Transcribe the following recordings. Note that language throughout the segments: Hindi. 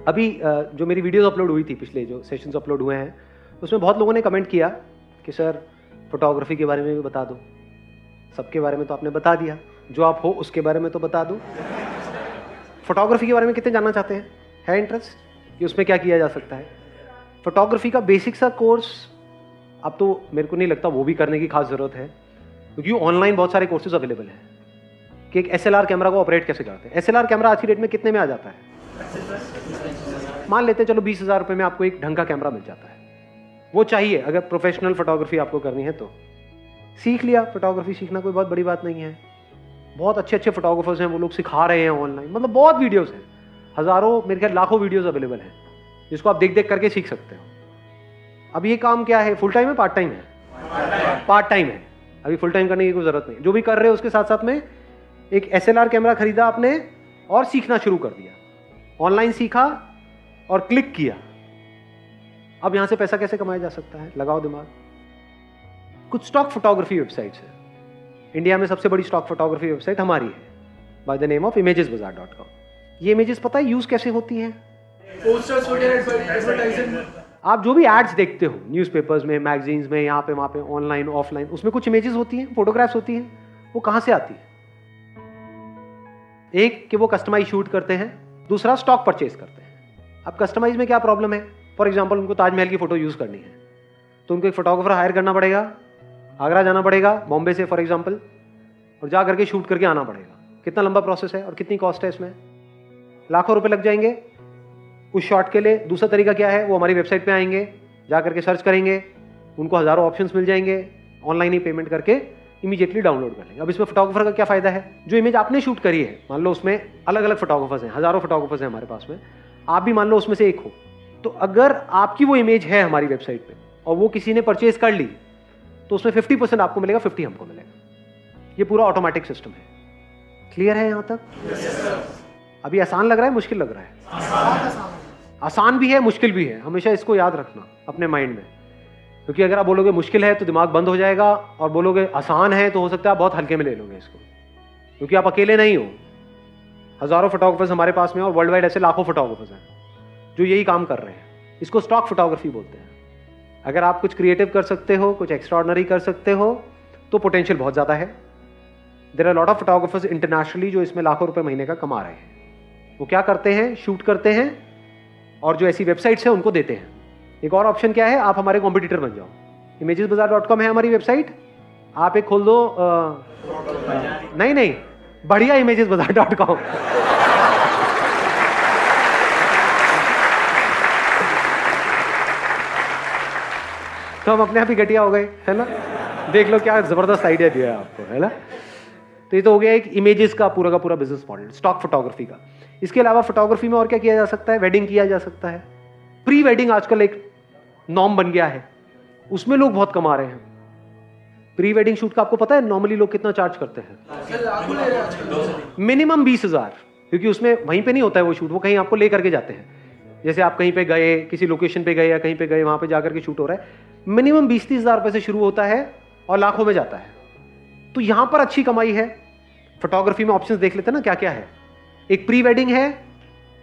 अभी जो मेरी वीडियोस अपलोड हुई थी, पिछले जो सेशंस अपलोड हुए हैं, उसमें बहुत लोगों ने कमेंट किया कि सर फोटोग्राफी के बारे में भी बता दो। सबके बारे में तो आपने बता दिया, जो आप हो उसके बारे में तो बता दो। फोटोग्राफी के बारे में कितने जानना चाहते हैं? है इंटरेस्ट कि उसमें क्या किया जा सकता है? फोटोग्राफी का बेसिक सा कोर्स अब तो मेरे को नहीं लगता वो भी करने की खास ज़रूरत है, क्योंकि ऑनलाइन बहुत सारे कोर्सेज अवेलेबल हैं कि एक SLR कैमरा को ऑपरेट कैसे करते हैं। SLR कैमरा आज की डेट में कितने में आ जाता है? मान लेते हैं चलो 20,000 रुपये में आपको एक ढंग का कैमरा मिल जाता है। वो चाहिए अगर प्रोफेशनल फोटोग्राफी आपको करनी है तो। सीख लिया, फोटोग्राफी सीखना कोई बहुत बड़ी बात नहीं है। बहुत अच्छे अच्छे फोटोग्राफर्स हैं, वो लोग सिखा रहे हैं ऑनलाइन, मतलब बहुत वीडियोस हैं, हज़ारों, मेरे ख्याल लाखों वीडियोस अवेलेबल हैं जिसको आप देख देख करके सीख सकते हो। अब ये काम क्या है, फुल टाइम है पार्ट टाइम है? पार्ट टाइम है। अभी फुल टाइम करने की कोई ज़रूरत नहीं। जो भी कर रहे हो उसके साथ साथ में एक SLR कैमरा खरीदा आपने और सीखना शुरू कर दिया, ऑनलाइन सीखा और क्लिक किया। अब यहां से पैसा कैसे कमाया जा सकता है? लगाओ दिमाग। कुछ स्टॉक फोटोग्राफी वेबसाइट्स है। इंडिया में सबसे बड़ी स्टॉक फोटोग्राफी वेबसाइट हमारी है, by the name of imagesbazaar.com। ये इमेजेस पता है यूज कैसे होती हैं? पोस्टर्स वगैरह, एडवर्टाइजिंग। आप जो भी एड्स देखते हो न्यूज़पेपर्स में, मैगजीन्स में, यहाँ पे वहाँ पे, ऑनलाइन ऑफलाइन, उसमें कुछ इमेजेस होती हैं, फोटोग्राफ्स होती हैं। वो कहाँ से आती है? एक कि वो कस्टमाइज शूट करते हैं, दूसरा स्टॉक परचेज करते हैं। अब कस्टमाइज में क्या प्रॉब्लम है? फॉर एग्जाम्पल उनको ताजमहल की फोटो यूज़ करनी है तो उनको एक फोटोग्राफर हायर करना पड़ेगा, आगरा जाना पड़ेगा बॉम्बे से फॉर एग्जाम्पल, और जा करके शूट करके आना पड़ेगा। कितना लंबा प्रोसेस है और कितनी कॉस्ट है इसमें? लाखों रुपए लग जाएंगे उस शॉट के लिए। दूसरा तरीका क्या है? वो हमारी वेबसाइट पे आएंगे, जा करके सर्च करेंगे, उनको हज़ारों ऑप्शंस मिल जाएंगे, ऑनलाइन ही पेमेंट करके इमीडिएटली डाउनलोड कर लेंगे। अब इसमें फोटोग्राफर का क्या फ़ायदा है? जो इमेज आपने शूट करी है, मान लो उसमें अलग अलग फोटोग्राफर्स हैं, हज़ारों फोटोग्राफर्स हैं हमारे पास में, आप भी मान लो उसमें से एक हो, तो अगर आपकी वो इमेज है हमारी वेबसाइट पे और वो किसी ने परचेज कर ली तो उसमें 50% आपको मिलेगा, 50 हमको मिलेगा। ये पूरा ऑटोमेटिक सिस्टम है। क्लियर है यहां तक? अभी आसान लग रहा है, मुश्किल लग रहा है? आसान भी है, मुश्किल भी है। हमेशा इसको याद रखना अपने माइंड में, क्योंकि अगर आप बोलोगे मुश्किल है तो दिमाग बंद हो जाएगा, और बोलोगे आसान है तो हो सकता है आप बहुत हल्के में ले लोगे इसको, क्योंकि आप अकेले नहीं हो। हज़ारों फोटोग्राफर्स हमारे पास में और वर्ल्ड वाइड ऐसे लाखों फोटोग्राफर्स हैं जो यही काम कर रहे हैं। इसको स्टॉक फोटोग्राफी बोलते हैं। अगर आप कुछ क्रिएटिव कर सकते हो, कुछ एक्स्ट्राऑर्डिनरी कर सकते हो तो पोटेंशियल बहुत ज़्यादा है। There are lot of photographers internationally जो इसमें लाखों रुपए महीने का कमा रहे हैं। वो क्या करते हैं? शूट करते हैं और जो ऐसी वेबसाइट्स हैं उनको देते हैं। एक और ऑप्शन क्या है? आप हमारे कॉम्पिटिटर बन जाओ। imagesbazaar.com है हमारी वेबसाइट, आप एक खोल दो। नहीं, बढ़िया imagesbazaar.com। तो हम अपने आप ही घटिया हो गए, है ना? देख लो क्या जबरदस्त आइडिया दिया है आपको, है ना? तो ये तो हो गया एक इमेजेस का पूरा बिजनेस मॉडल, स्टॉक फोटोग्राफी का। इसके अलावा फोटोग्राफी में और क्या किया जा सकता है? वेडिंग किया जा सकता है। प्री वेडिंग आजकल एक नॉर्म बन गया है, उसमें लोग बहुत कमा रहे हैं। प्री वेडिंग शूट का आपको पता है नॉर्मली लोग कितना चार्ज करते हैं? मिनिमम 20,000, क्योंकि उसमें वहीं पे नहीं होता है वो शूट, वो कहीं आपको ले करके जाते हैं। जैसे आप कहीं पे गए, किसी लोकेशन पे गए या कहीं पे गए, वहां पे जाकर के शूट हो रहा है। मिनिमम 20-30 हज़ार रुपए से शुरू होता है और लाखों में जाता है। तो यहां पर अच्छी कमाई है। फोटोग्राफी में ऑप्शंस देख लेते हैं ना क्या क्या है। एक प्री वेडिंग है,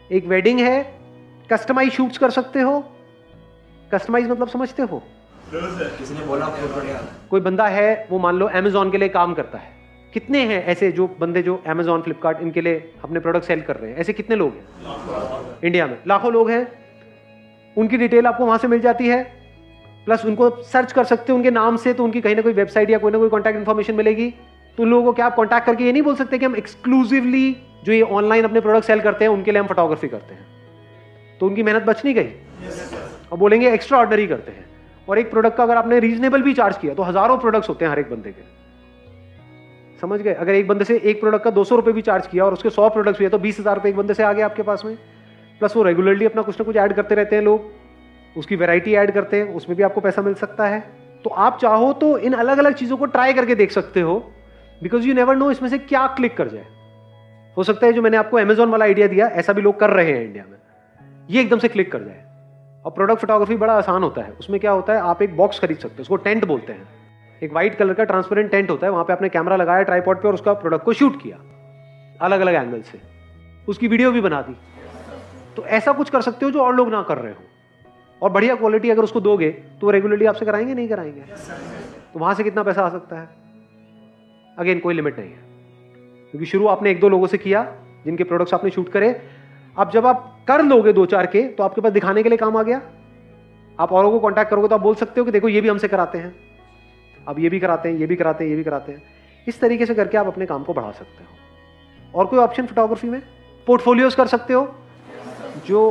एक वेडिंग है, कस्टमाइज शूट्स कर सकते हो। कस्टमाइज मतलब समझते हो? किसी ने बोला कोई बंदा है, वो मान लो अमेजॉन के लिए काम करता है। कितने हैं ऐसे जो बंदे जो अमेजॉन, फ्लिपकार्ट, इनके लिए अपने प्रोडक्ट सेल कर रहे हैं? ऐसे कितने लोग हैं इंडिया में? लाखों लोग हैं। उनकी डिटेल आपको वहां से मिल जाती है, प्लस उनको सर्च कर सकते हो उनके नाम से, तो उनकी कहीं ना कोई वेबसाइट या कोई ना कोई कॉन्टैक्ट इन्फॉर्मेशन मिलेगी। तो उन लोगों को क्या आप कॉन्टैक्ट करके ये नहीं बोल सकते कि हम एक्सक्लूसिवली जो ये ऑनलाइन अपने प्रोडक्ट सेल करते हैं उनके लिए हम फोटोग्राफी करते हैं? तो उनकी मेहनत बच नहीं गई। और बोलेंगे एक्स्ट्रा ऑर्डिनरी करते हैं। और एक प्रोडक्ट का अगर आपने रीजनेबल भी चार्ज किया तो हज़ारों प्रोडक्ट्स होते हैं हर एक बंदे के, समझ गए? अगर एक बंदे से एक प्रोडक्ट का 200 रुपये भी चार्ज किया और उसके 100 प्रोडक्ट्स भी है तो 20,000 रुपये एक बंदे से आ गए आपके पास में। प्लस वो रेगुलरली अपना कुछ ना कुछ ऐड करते रहते हैं लोग, उसकी वैरायटी ऐड करते हैं, उसमें भी आपको पैसा मिल सकता है। तो आप चाहो तो इन अलग अलग चीज़ों को ट्राई करके देख सकते हो, बिकॉज यू नेवर नो इसमें से क्या क्लिक कर जाए। हो सकता है जो मैंने आपको अमेजॉन वाला आइडिया दिया, ऐसा भी लोग कर रहे हैं इंडिया में, ये एकदम से क्लिक कर जाए। और प्रोडक्ट फोटोग्राफी बड़ा आसान होता है। उसमें क्या होता है, आप एक बॉक्स खरीद सकते हो, उसको टेंट बोलते हैं। एक व्हाइट कलर का ट्रांसपेरेंट टेंट होता है, वहां पे आपने कैमरा लगाया ट्राइपॉड पे और उसका प्रोडक्ट को शूट किया अलग अलग एंगल से, उसकी वीडियो भी बना दी, तो ऐसा कुछ कर सकते हो जो और लोग ना कर रहे हो, और बढ़िया क्वालिटी अगर उसको दोगे तो वो रेगुलरली आपसे कराएंगे नहीं कराएंगे? तो वहां से कितना पैसा आ सकता है? अगेन कोई लिमिट नहीं है, क्योंकि शुरू आपने 1-2 लोगों से किया जिनके प्रोडक्ट्स आपने शूट करे। अब जब आप कर लोगे 2-4 के, तो आपके पास दिखाने के लिए काम आ गया। आप औरों को कांटेक्ट करोगे तो आप बोल सकते हो कि देखो ये भी हमसे कराते हैं, अब ये भी कराते हैं, ये भी कराते हैं, ये भी कराते हैं। इस तरीके से करके आप अपने काम को बढ़ा सकते हो। और कोई ऑप्शन फोटोग्राफी में? पोर्टफोलियोज कर सकते हो। जो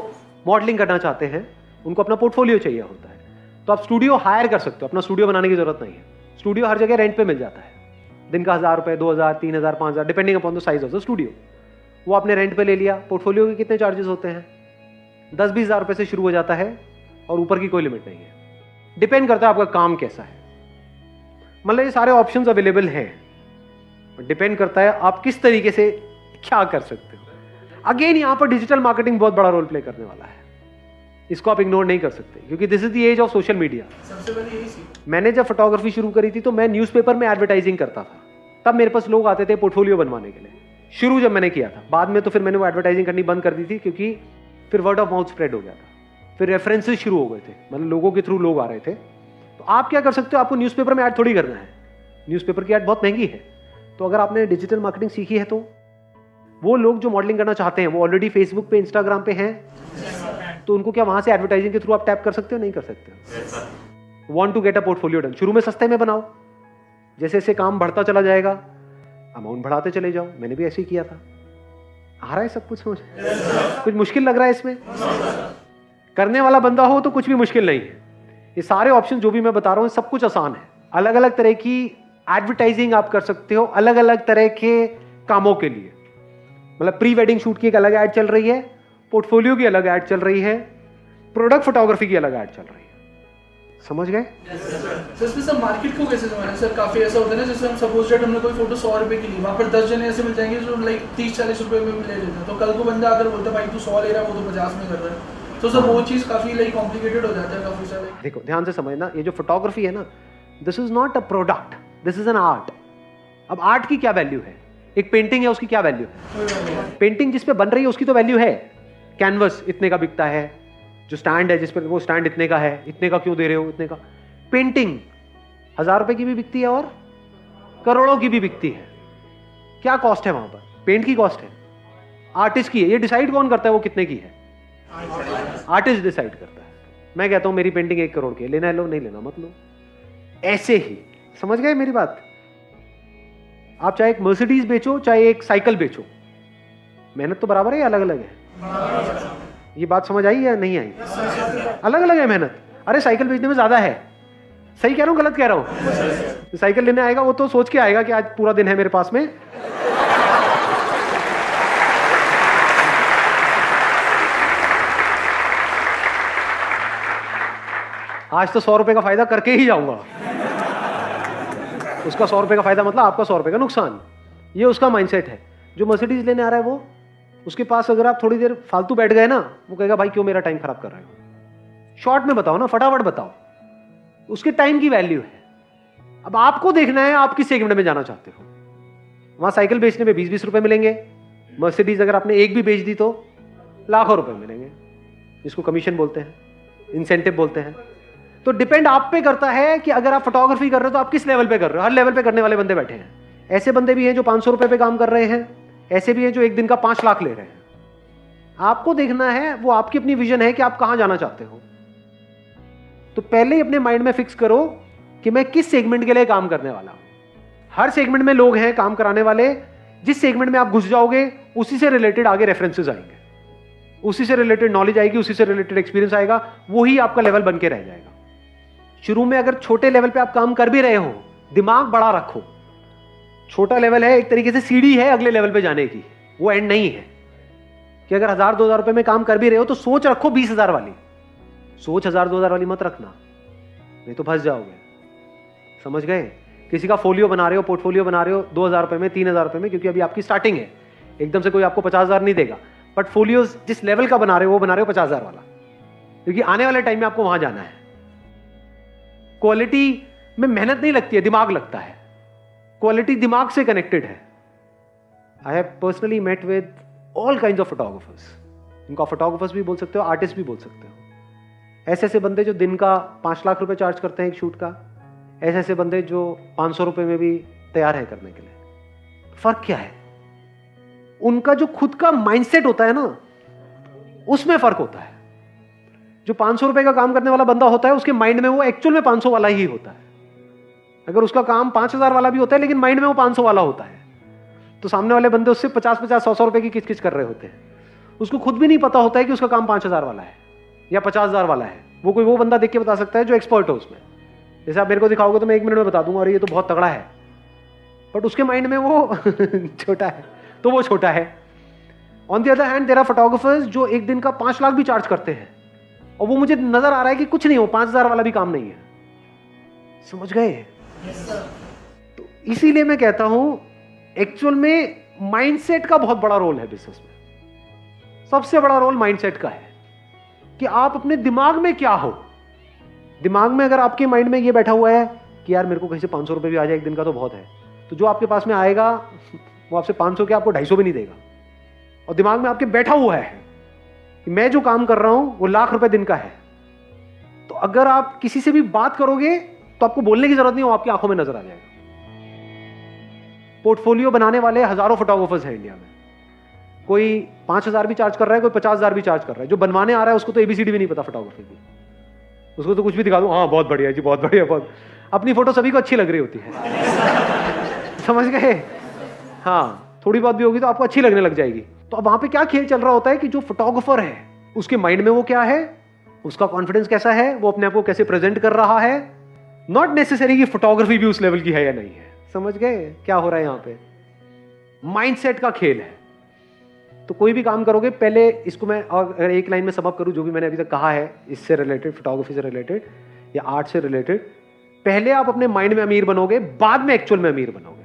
मॉडलिंग करना चाहते हैं उनको अपना पोर्टफोलियो चाहिए होता है, तो आप स्टूडियो हायर कर सकते हो। अपना स्टूडियो बनाने की जरूरत नहीं है। स्टूडियो हर जगह रेंट पे मिल जाता है, दिन का 1000 रुपये, 2000, 3000, 5000, depending upon the size of the studio. वो आपने रेंट पे ले लिया। पोर्टफोलियो के कितने चार्जेस होते हैं? 10-20 हज़ार रुपये से शुरू हो जाता है, और ऊपर की कोई लिमिट नहीं है। डिपेंड करता है आपका काम कैसा है। मतलब ये सारे ऑप्शंस अवेलेबल हैं, डिपेंड करता है आप किस तरीके से क्या कर सकते हो। अगेन यहां पर डिजिटल मार्केटिंग बहुत बड़ा रोल प्ले करने वाला है, इसको आप इग्नोर नहीं कर सकते, क्योंकि this is the age of social media. सबसे पहले यही सीख। मैंने जब फोटोग्राफी शुरू करी थी तो मैं न्यूज़पेपर में एडवर्टाइजिंग करता था। तब मेरे पास लोग आते थे पोर्टफोलियो बनवाने के लिए, शुरू जब मैंने किया था। बाद में तो फिर मैंने वो एडवर्टाइजिंग करनी बंद कर दी थी, क्योंकि फिर वर्ड ऑफ माउथ स्प्रेड हो गया था, फिर रेफरेंसेस शुरू हो गए थे, मतलब लोगों के थ्रू लोग आ रहे थे। तो आप क्या कर सकते हो? आपको न्यूज़पेपर में ऐड थोड़ी करना है, न्यूज़पेपर की ऐड बहुत महंगी है। तो अगर आपने डिजिटल मार्केटिंग सीखी है, तो वो लोग जो मॉडलिंग करना चाहते हैं वो ऑलरेडी फेसबुक पे, इंस्टाग्राम पे हैं, तो उनको क्या वहां से एडवर्टाइजिंग के थ्रू आप टैप कर सकते हो? नहीं कर सकते। Want to get a portfolio done, शुरू में सस्ते में बनाओ, जैसे जैसे काम बढ़ता चला जाएगा अमाउंट बढ़ाते चले जाओ। मैंने भी ऐसे ही किया था। आ रहा है सब कुछ समझ? कुछ मुश्किल लग रहा है इसमें? करने वाला बंदा हो तो कुछ भी मुश्किल नहीं है। ये सारे ऑप्शन जो भी मैं बता रहा हूँ सब कुछ आसान है। अलग अलग तरह की एडवर्टाइजिंग आप कर सकते हो अलग अलग तरह के कामों के लिए। मतलब प्री वेडिंग शूट की एक अलग ऐड चल रही है, पोर्टफोलियो की अलग ऐड चल रही है, प्रोडक्ट फोटोग्राफी की अलग ऐड चल रही है। समझ गए? सर इसमें सब मार्केट को कैसे समझना? सर काफी ऐसा होता है ना, जैसे हम सपोज दैट हमने कोई फोटो 100 रुपए की ली, वहाँ पर 10 जने ऐसे मिल जाएंगे जो लाइक 30-40 रुपए में ले लेते हैं। तो कल को बंदा अगर बोलता है भाई तू 100 ले रहा है, वो तो 50 में कर रहा है, तो सर वो चीज काफी लाइक कॉम्प्लिकेटेड हो जाता है काफी सारे। देखो ध्यान से समझना, ये जो फोटोग्राफी है ना, this is not a product, this is an art. अब आर्ट की क्या वैल्यू है? एक पेंटिंग है, उसकी क्या वैल्यू है? पेंटिंग जिस पे बन रही है उसकी तो वैल्यू है। कैनवस इतने का बिकता है, जो स्टैंड है जिस पर, वो स्टैंड इतने का है, इतने का क्यों दे रहे हो, इतने का। पेंटिंग 1000 रुपए की भी बिकती है और करोड़ों की भी बिकती है। क्या कॉस्ट है वहां पर? पेंट की कॉस्ट है, आर्टिस्ट की है। ये डिसाइड कौन करता है वो कितने की है? आर्टिस्ट डिसाइड करता है। मैं कहता हूं मेरी पेंटिंग 1 करोड़ की है, लेना है लो, नहीं लेना मत लो। ऐसे ही समझ गए मेरी बात? आप चाहे एक मर्सिडीज बेचो चाहे एक साइकिल बेचो, मेहनत तो बराबर है या अलग अलग है? ये बात समझ आई या नहीं आई? अलग अलग है मेहनत। अरे साइकिल बेचने में ज्यादा है। सही कह रहा हूं गलत कह रहा हूं? साइकिल लेने आएगा वो तो सोच के आएगा कि आज पूरा दिन है मेरे पास में, आज तो 100 रुपए का फायदा करके ही जाऊंगा। उसका 100 रुपए का फायदा मतलब आपका 100 रुपए का नुकसान। ये उसका माइंडसेट है। जो मर्सिडीज लेने आ रहा है वो, उसके पास अगर आप थोड़ी देर फालतू बैठ गए ना, वो कहेगा भाई क्यों मेरा टाइम खराब कर रहे हो। शॉर्ट में बताओ ना, फटाफट बताओ। उसके टाइम की वैल्यू है। अब आपको देखना है आप किस सेगमेंट में जाना चाहते हो। वहां साइकिल बेचने में 20-20 रुपए मिलेंगे, मर्सिडीज अगर आपने एक भी बेच दी तो लाखों रुपए मिलेंगे, जिसको कमीशन बोलते हैं, इंसेंटिव बोलते हैं। तो डिपेंड आप पे करता है कि अगर आप फोटोग्राफी कर रहे हो तो आप किस लेवल पे कर रहे हो। हर लेवल पे करने वाले बंदे बैठे हैं। ऐसे बंदे भी हैं जो 500 रुपए पे काम कर रहे हैं, ऐसे भी हैं जो एक दिन का 5 लाख ले रहे हैं। आपको देखना है, वो आपकी अपनी विजन है कि आप कहां जाना चाहते हो। तो पहले ही अपने माइंड में फिक्स करो कि मैं किस सेगमेंट के लिए काम करने वाला हूं। हर सेगमेंट में लोग हैं काम कराने वाले। जिस सेगमेंट में आप घुस जाओगे उसी से रिलेटेड आगे रेफरेंसेस आएंगे, उसी से रिलेटेड नॉलेज आएगी, उसी से रिलेटेड एक्सपीरियंस आएगा, वही आपका लेवल बन के रह जाएगा। शुरू में अगर छोटे लेवल पे आप काम कर भी रहे हो, दिमाग बड़ा रखो। छोटा लेवल है, एक तरीके से सीढ़ी है अगले लेवल पे जाने की, वो एंड नहीं है। कि अगर 1000-2000 रुपए में काम कर भी रहे हो तो सोच रखो 20,000 वाली। सोच 1000-2000 वाली मत रखना, नहीं तो फंस जाओगे। समझ गए? किसी का फोलियो बना रहे हो, पोर्टफोलियो बना रहे हो 2000 रुपए में, 3000 रुपए में, क्योंकि अभी आपकी स्टार्टिंग है। एकदम से कोई आपको 50,000 नहीं देगा। बट फोलियो जिस लेवल का बना रहे हो वो बना रहे हो 50,000 वाला, क्योंकि आने वाले टाइम में आपको वहां जाना है। क्वालिटी में मेहनत नहीं लगती है, दिमाग लगता है। क्वालिटी दिमाग से कनेक्टेड है। I have personally met with all kinds of photographers इनको फोटोग्राफर्स भी बोल सकते हो, आर्टिस्ट भी बोल सकते हो। ऐसे ऐसे बंदे जो दिन का 5 लाख रुपए चार्ज करते हैं एक शूट का, ऐसे ऐसे बंदे जो 500 रुपए में भी तैयार है करने के लिए। फर्क क्या है? उनका जो खुद का माइंडसेट होता है ना, उसमें फर्क होता है। जो 500 रुपए का काम करने वाला बंदा होता है, उसके माइंड में वो एक्चुअल में 500 वाला ही होता है। अगर उसका काम 5000 वाला भी होता है, लेकिन माइंड में वो 500 वाला होता है, तो सामने वाले बंदे उससे 50-50, 100-100 रुपए की किच-किच कर रहे होते हैं। उसको खुद भी नहीं पता होता है कि उसका काम 5000 वाला है या 50000 वाला है। वो बंदा देख के बता सकता है जो एक्सपर्ट हो उसमें। जैसे आप मेरे को दिखाओगे तो मैं 1 मिनट में बता दूंगा, अरे ये तो बहुत तगड़ा है, बट उसके माइंड में वो छोटा है, तो वो छोटा है। On the other hand there are photographers जो एक दिन का 5 लाख भी चार्ज करते हैं, और वो मुझे नजर आ रहा है कि कुछ नहीं हो, 5000 वाला भी काम नहीं है। समझ गए? तो इसीलिए मैं कहता हूं एक्चुअल में माइंडसेट का बहुत बड़ा रोल है बिजनेस में। सबसे बड़ा रोल माइंडसेट का है कि आप अपने दिमाग में क्या हो। दिमाग में अगर आपके माइंड में ये बैठा हुआ है कि यार मेरे को कहीं से 500 रुपए भी आ जाए एक दिन का तो बहुत है, तो जो आपके पास में आएगा वो आपसे 500 के आपको 250 भी नहीं देगा। और दिमाग में आपके बैठा हुआ है कि मैं जो काम कर रहा हूं वो लाख रुपए दिन का है, तो अगर आप किसी से भी बात करोगे तो आपको बोलने की जरूरत नहीं, वो आपकी आंखों में नजर आ जाएगा। पोर्टफोलियो बनाने वाले हजारों फोटोग्राफर्स हैं इंडिया में। कोई 5000 भी चार्ज कर रहा है, कोई 50000 भी चार्ज कर रहा है। जो बनवाने आ रहा है उसको तो एबीसीडी भी नहीं पता फोटोग्राफी की, उसको तो कुछ भी दिखा दो, हाँ बहुत बढ़िया जी, बहुत बढ़िया, बहुत। अपनी फोटो सभी को अच्छी लग रही होती है। समझ गए? हाँ, थोड़ी बात भी होगी तो आपको अच्छी लगने लग जाएगी। तो अब वहां पे क्या खेल चल रहा होता है कि जो फोटोग्राफर है उसके माइंड में वो क्या है, उसका कॉन्फिडेंस कैसा है, वो अपने आप को कैसे प्रेजेंट कर रहा है। नॉट नेसेसरी कि फोटोग्राफी भी उस लेवल की है या नहीं है। समझ गए क्या हो रहा है? यहां पे माइंडसेट का खेल है। तो कोई भी काम करोगे, पहले इसको मैं अगर एक लाइन में समअप करूं जो भी मैंने अभी तक कहा है इससे रिलेटेड, फोटोग्राफी से रिलेटेड या आर्ट से रिलेटेड, पहले आप अपने माइंड में अमीर बनोगे, बाद में एक्चुअल में अमीर बनोगे।